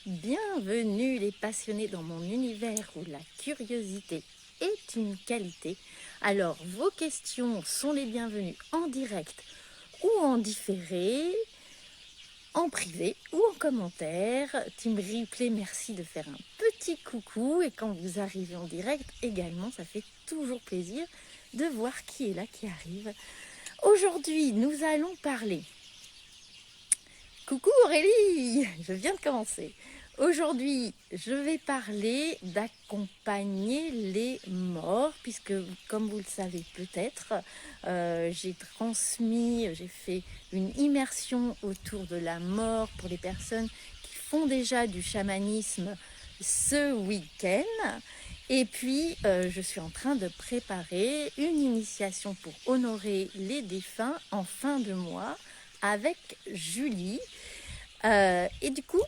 Bienvenue les passionnés dans mon univers où la curiosité est une qualité. Alors, vos questions sont les bienvenues en direct ou en différé, en privé ou en commentaire. Team Replay, merci de faire un petit coucou. Et quand vous arrivez en direct également, ça fait toujours plaisir de voir qui est là, qui arrive. Aujourd'hui, nous allons parler... Coucou Aurélie, je viens de commencer. Aujourd'hui, je vais parler d'accompagner les morts, puisque comme vous le savez peut-être, j'ai fait une immersion autour de la mort pour les personnes qui font déjà du chamanisme ce week-end. Et puis, je suis en train de préparer une initiation pour honorer les défunts en fin de mois avec Julie. Et du coup,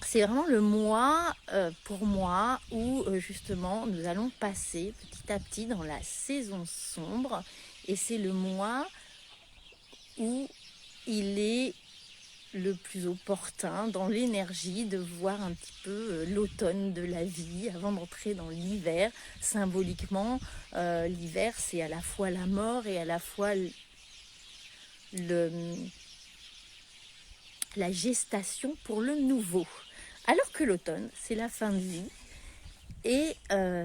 c'est vraiment le mois pour moi où justement nous allons passer petit à petit dans la saison sombre. Et c'est le mois où il est le plus opportun dans l'énergie de voir un petit peu l'automne de la vie avant d'entrer dans l'hiver. Symboliquement, l'hiver c'est à la fois la mort et à la fois la gestation pour le nouveau. Alors que l'automne, c'est la fin de vie et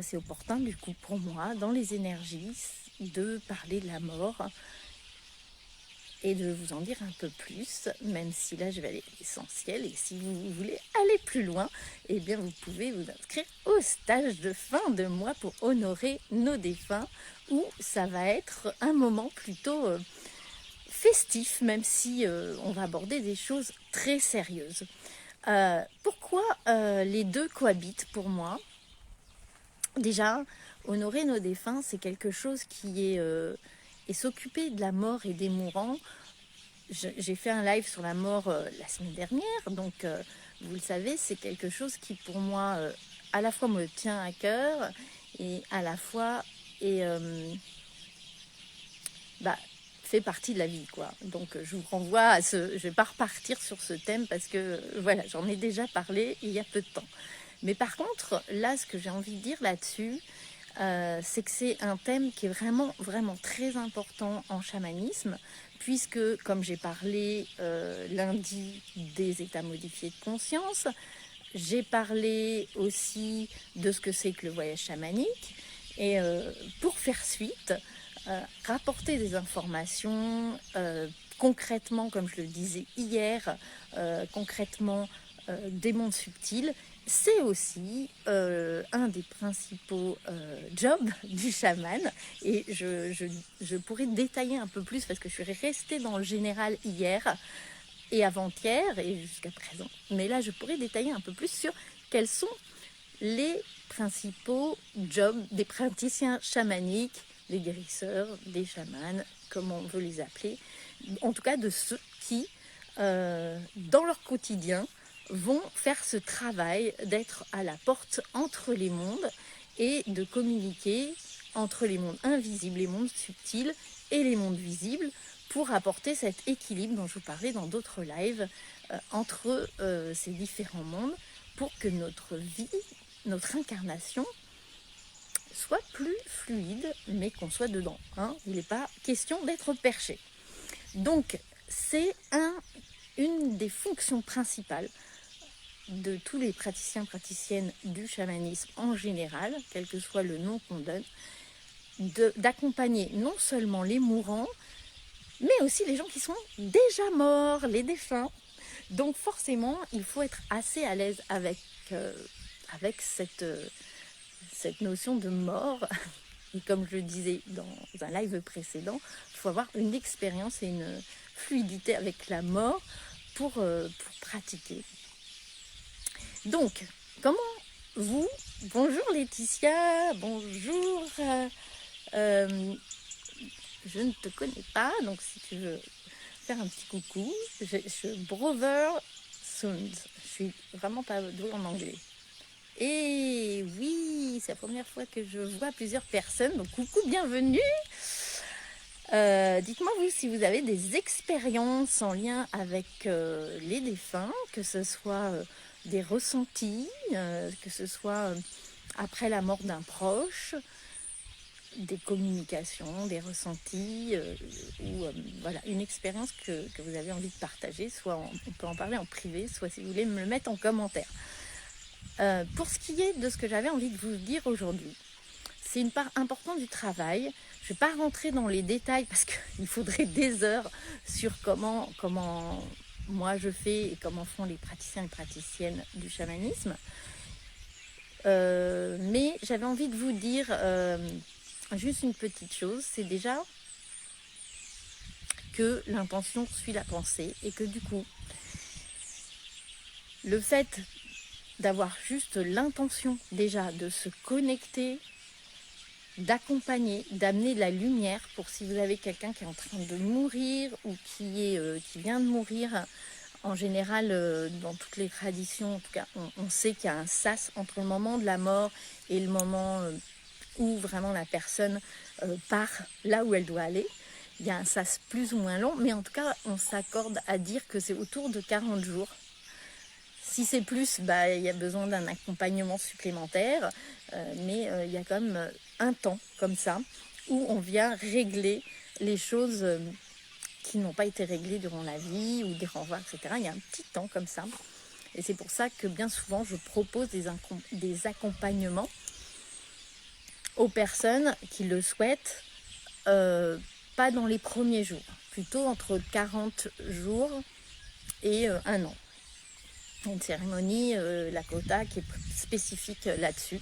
c'est opportun du coup pour moi, dans les énergies, de parler de la mort et de vous en dire un peu plus, même si là je vais aller à l'essentiel. Et si vous voulez aller plus loin, eh bien vous pouvez vous inscrire au stage de fin de mois pour honorer nos défunts, où ça va être un moment plutôt festif, même si on va aborder des choses très sérieuses. Pourquoi les deux cohabitent pour moi? Déjà, honorer nos défunts, c'est quelque chose qui est... et s'occuper de la mort et des mourants. J'ai fait un live sur la mort la semaine dernière, donc vous le savez, c'est quelque chose qui pour moi, à la fois me tient à cœur et à la fois est... fait partie de la vie, quoi. Donc je vous renvoie à ce... Je vais pas repartir sur ce thème parce que voilà, j'en ai déjà parlé il y a peu de temps. Mais par contre, là, ce que j'ai envie de dire là-dessus, c'est que c'est un thème qui est vraiment, vraiment très important en chamanisme, puisque, comme j'ai parlé lundi des états modifiés de conscience, j'ai parlé aussi de ce que c'est que le voyage chamanique. Et pour faire suite, rapporter des informations concrètement, comme je le disais hier, concrètement des mondes subtils, c'est aussi un des principaux jobs du chaman. Et je pourrais détailler un peu plus parce que je suis restée dans le général hier et avant-hier et jusqu'à présent. Mais là, je pourrais détailler un peu plus sur quels sont les principaux jobs des praticiens chamaniques, des guérisseurs, des chamans, comme on veut les appeler, en tout cas de ceux qui, dans leur quotidien, vont faire ce travail d'être à la porte entre les mondes et de communiquer entre les mondes invisibles, les mondes subtils et les mondes visibles pour apporter cet équilibre dont je vous parlais dans d'autres lives entre ces différents mondes pour que notre vie, notre incarnation soit plus fluide, mais qu'on soit dedans. Il n'est pas question d'être perché. Donc, c'est une des fonctions principales de tous les praticiens, praticiennes du chamanisme en général, quel que soit le nom qu'on donne, d'accompagner non seulement les mourants, mais aussi les gens qui sont déjà morts, les défunts. Donc forcément, il faut être assez à l'aise avec cette notion de mort. Et comme je le disais dans un live précédent, il faut avoir une expérience et une fluidité avec la mort pour pratiquer. Donc, comment vous... Bonjour Laetitia, bonjour. Je ne te connais pas, donc si tu veux faire un petit coucou, je Brother Sound. Je suis vraiment pas douée en anglais. Et oui, c'est la première fois que je vois plusieurs personnes, donc coucou, bienvenue. Dites-moi vous si vous avez des expériences en lien avec les défunts, que ce soit des ressentis, que ce soit après la mort d'un proche, des communications, des ressentis, ou voilà, une expérience que vous avez envie de partager, soit on peut en parler en privé, soit si vous voulez me le mettre en commentaire. Pour ce qui est de ce que j'avais envie de vous dire aujourd'hui, c'est une part importante du travail. Je ne vais pas rentrer dans les détails parce qu'il faudrait des heures sur comment moi je fais et comment font les praticiens et praticiennes du chamanisme. Mais j'avais envie de vous dire juste une petite chose, c'est déjà que l'intention suit la pensée et que du coup, le fait d'avoir juste l'intention déjà de se connecter, d'accompagner, d'amener de la lumière pour si vous avez quelqu'un qui est en train de mourir ou qui vient de mourir. En général, dans toutes les traditions, en tout cas, on sait qu'il y a un sas entre le moment de la mort et le moment où vraiment la personne part là où elle doit aller. Il y a un sas plus ou moins long, mais en tout cas, on s'accorde à dire que c'est autour de 40 jours. Si c'est plus, il y a besoin d'un accompagnement supplémentaire, mais il y a quand même un temps comme ça où on vient régler les choses qui n'ont pas été réglées durant la vie ou des renvois, etc. Il y a un petit temps comme ça. Et c'est pour ça que bien souvent, je propose des accompagnements aux personnes qui le souhaitent, pas dans les premiers jours, plutôt entre 40 jours et 1 an. Une cérémonie, Lakota, qui est spécifique là-dessus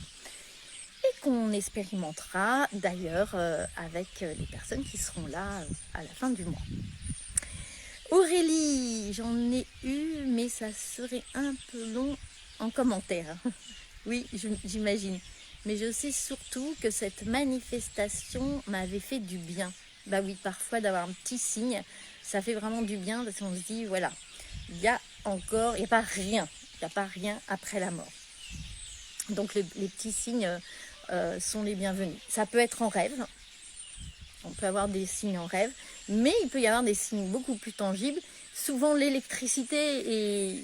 et qu'on expérimentera d'ailleurs avec les personnes qui seront là à la fin du mois. Aurélie, j'en ai eu, mais ça serait un peu long en commentaire. Oui, j'imagine. Mais je sais surtout que cette manifestation m'avait fait du bien. Bah oui, parfois d'avoir un petit signe, ça fait vraiment du bien parce qu'on se dit, voilà, il n'y a pas rien. Il n'y a pas rien après la mort. Donc les petits signes sont les bienvenus. Ça peut être en rêve. On peut avoir des signes en rêve, mais il peut y avoir des signes beaucoup plus tangibles. Souvent, l'électricité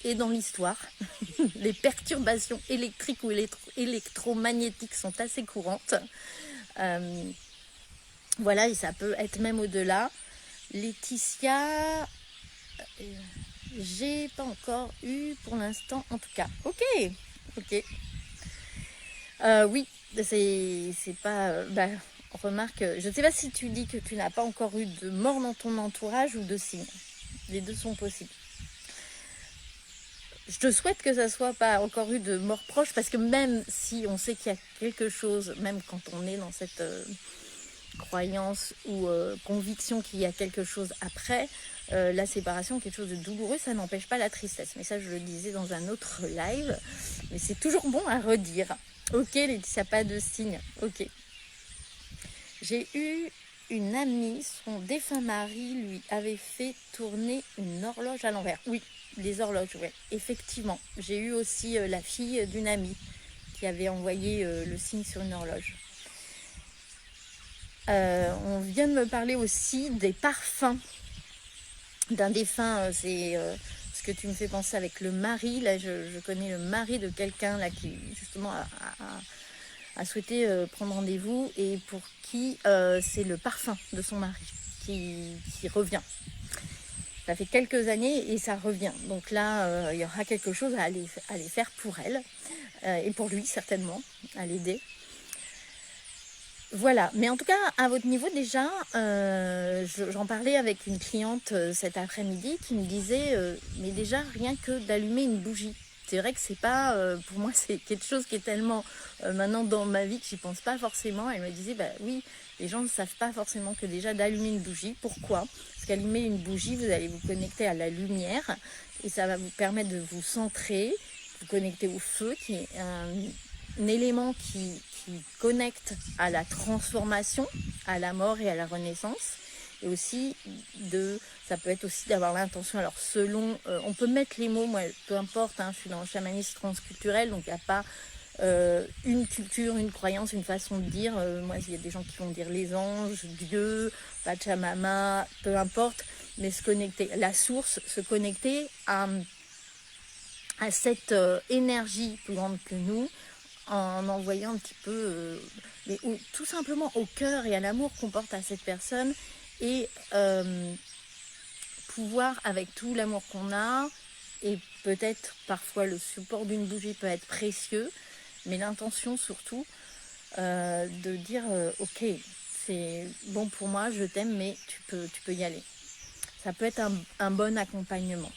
est dans l'histoire. Les perturbations électriques ou électromagnétiques sont assez courantes. Voilà, et ça peut être même au-delà. Laetitia, j'ai pas encore eu pour l'instant, en tout cas. Ok. Oui, c'est pas... remarque, je ne sais pas si tu dis que tu n'as pas encore eu de mort dans ton entourage ou de signes. Les deux sont possibles. Je te souhaite que ça soit pas encore eu de mort proche, parce que même si on sait qu'il y a quelque chose, même quand on est dans cette croyance ou conviction qu'il y a quelque chose après, la séparation, quelque chose de douloureux, ça n'empêche pas la tristesse. Mais ça, je le disais dans un autre live, mais c'est toujours bon à redire. Ok, Laetitia, pas de signe. Ok. J'ai eu une amie, son défunt mari lui avait fait tourner une horloge à l'envers. Oui, les horloges, ouais, effectivement. J'ai eu aussi la fille d'une amie qui avait envoyé le signe sur une horloge. On vient de me parler aussi des parfums d'un défunt. C'est ce que tu me fais penser avec le mari. Là, je connais le mari de quelqu'un là qui justement a souhaité prendre rendez-vous et pour qui c'est le parfum de son mari qui revient. Ça fait quelques années et ça revient. Donc là, il y aura quelque chose à aller faire pour elle et pour lui certainement, à l'aider. Voilà, mais en tout cas, à votre niveau déjà, j'en parlais avec une cliente cet après-midi qui me disait, mais déjà rien que d'allumer une bougie. C'est vrai que c'est pas, pour moi, c'est quelque chose qui est tellement maintenant dans ma vie que j'y pense pas forcément. Elle me disait, oui, les gens ne savent pas forcément que déjà d'allumer une bougie. Pourquoi? Parce qu'allumer une bougie, vous allez vous connecter à la lumière et ça va vous permettre de vous centrer, vous connecter au feu, qui est un élément qui connecte à la transformation, à la mort et à la renaissance. Et aussi, ça peut être aussi d'avoir l'intention, alors selon, on peut mettre les mots, moi peu importe, je suis dans le chamanisme transculturel, donc il n'y a pas une culture, une croyance, une façon de dire. Moi, il y a des gens qui vont dire les anges, Dieu, Pachamama, peu importe, mais se connecter, la source, se connecter à cette énergie plus grande que nous, en envoyant un petit peu, tout simplement au cœur et à l'amour qu'on porte à cette personne, et pouvoir, avec tout l'amour qu'on a, et peut-être parfois le support d'une bougie peut être précieux, mais l'intention surtout, de dire ok, c'est bon pour moi, je t'aime, mais tu peux y aller. Ça peut être un bon accompagnement.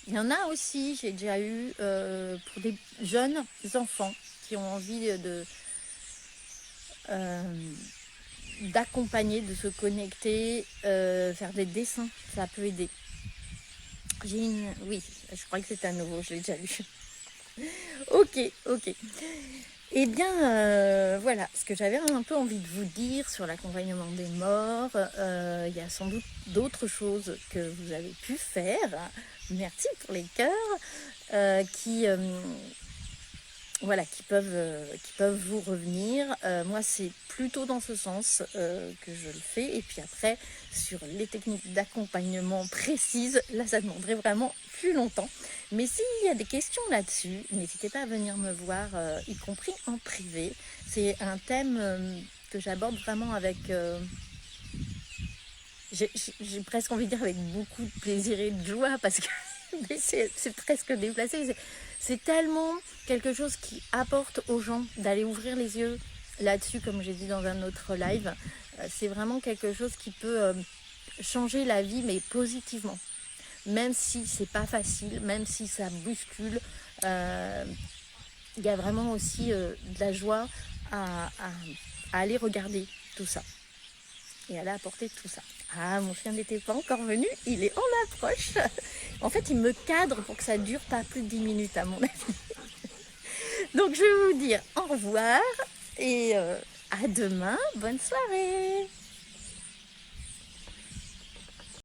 Il y en a aussi, j'ai déjà eu pour des jeunes enfants qui ont envie d'accompagner, de se connecter, faire des dessins, ça peut aider. Oui, je crois que c'est à nouveau, je l'ai déjà lu. Ok. Eh bien, voilà, ce que j'avais un peu envie de vous dire sur l'accompagnement des morts. Il y a sans doute d'autres choses que vous avez pu faire. Merci pour les cœurs qui peuvent vous revenir. Moi, c'est plutôt dans ce sens que je le fais. Et puis après, sur les techniques d'accompagnement précises, là, ça demanderait vraiment plus longtemps. Mais s'il y a des questions là-dessus, n'hésitez pas à venir me voir, y compris en privé. C'est un thème que j'aborde vraiment avec... j'ai presque envie de dire avec beaucoup de plaisir et de joie, parce que c'est presque déplacé. C'est tellement quelque chose qui apporte aux gens d'aller ouvrir les yeux là-dessus, comme j'ai dit dans un autre live. C'est vraiment quelque chose qui peut changer la vie, mais positivement. Même si c'est pas facile, même si ça bouscule, il y a vraiment aussi de la joie à aller regarder tout ça et aller apporter tout ça. Ah, mon chien n'était pas encore venu, il est en approche. En fait, il me cadre pour que ça dure pas plus de 10 minutes à mon avis. Donc, je vais vous dire au revoir et à demain. Bonne soirée.